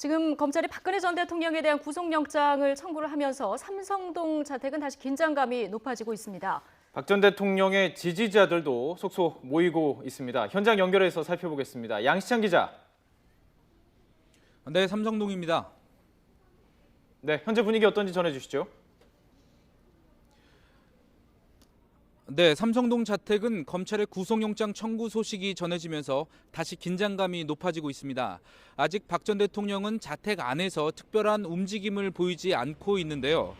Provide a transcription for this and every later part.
지금 검찰이 박근혜 전 대통령에 대한 구속영장을 청구를 하면서 삼성동 자택은 다시 긴장감이 높아지고 있습니다. 박 전 대통령의 지지자들도 속속 모이고 있습니다. 현장 연결해서 살펴보겠습니다. 양시창 기자. 네, 삼성동입니다. 네, 현재 분위기 어떤지 전해주시죠. 네, 삼성동 자택은 검찰의 구속영장 청구 소식이 전해지면서 다시 긴장감이 높아지고 있습니다. 아직 박 전 대통령은 자택 안에서 특별한 움직임을 보이지 않고 있는데요.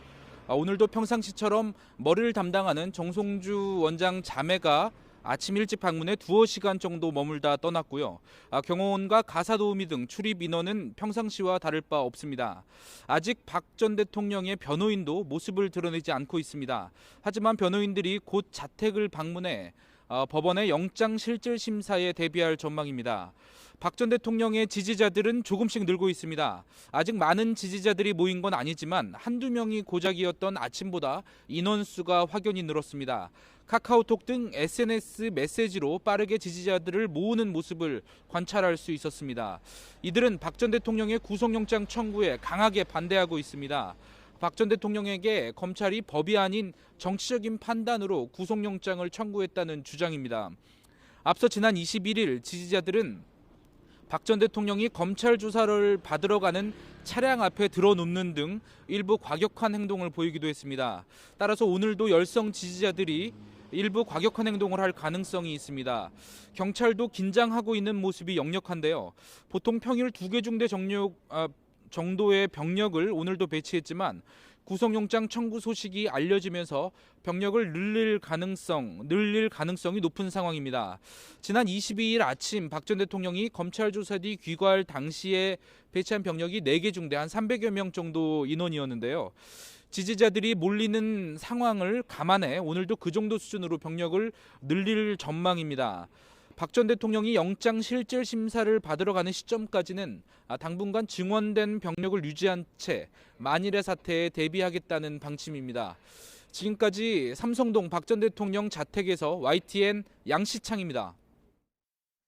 오늘도 평상시처럼 머리를 담당하는 정성주 원장 자매가 아침 일찍 방문해 두어 시간 정도 머물다 떠났고요. 경호원과 가사도우미 등 출입 인원은 평상시와 다를 바 없습니다. 아직 박 전 대통령의 변호인도 모습을 드러내지 않고 있습니다. 하지만 변호인들이 곧 자택을 방문해 법원의 영장실질심사에 대비할 전망입니다. 박 전 대통령의 지지자들은 조금씩 늘고 있습니다. 아직 많은 지지자들이 모인 건 아니지만 한두 명이 고작이었던 아침보다 인원수가 확연히 늘었습니다. 카카오톡 등 SNS 메시지로 빠르게 지지자들을 모으는 모습을 관찰할 수 있었습니다. 이들은 박 전 대통령의 구속영장 청구에 강하게 반대하고 있습니다. 박 전 대통령에게 검찰이 법이 아닌 정치적인 판단으로 구속영장을 청구했다는 주장입니다. 앞서 지난 21일 지지자들은 박 전 대통령이 검찰 조사를 받으러 가는 차량 앞에 들어눕는 등 일부 과격한 행동을 보이기도 했습니다. 따라서 오늘도 열성 지지자들이 일부 과격한 행동을 할 가능성이 있습니다. 경찰도 긴장하고 있는 모습이 역력한데요. 보통 평일 2개 중대 정도의 병력을 오늘도 배치했지만 구속영장 청구 소식이 알려지면서 병력을 늘릴 가능성이 높은 상황입니다. 지난 22일 아침 박 전 대통령이 검찰 조사 뒤 귀가할 당시에 배치한 병력이 4개 중대 한 300여 명 정도 인원이었는데요. 지지자들이 몰리는 상황을 감안해 오늘도 그 정도 수준으로 병력을 늘릴 전망입니다. 박 전 대통령이 영장실질심사를 받으러 가는 시점까지는 당분간 증원된 병력을 유지한 채 만일의 사태에 대비하겠다는 방침입니다. 지금까지 삼성동 박 전 대통령 자택에서 YTN 양시창입니다.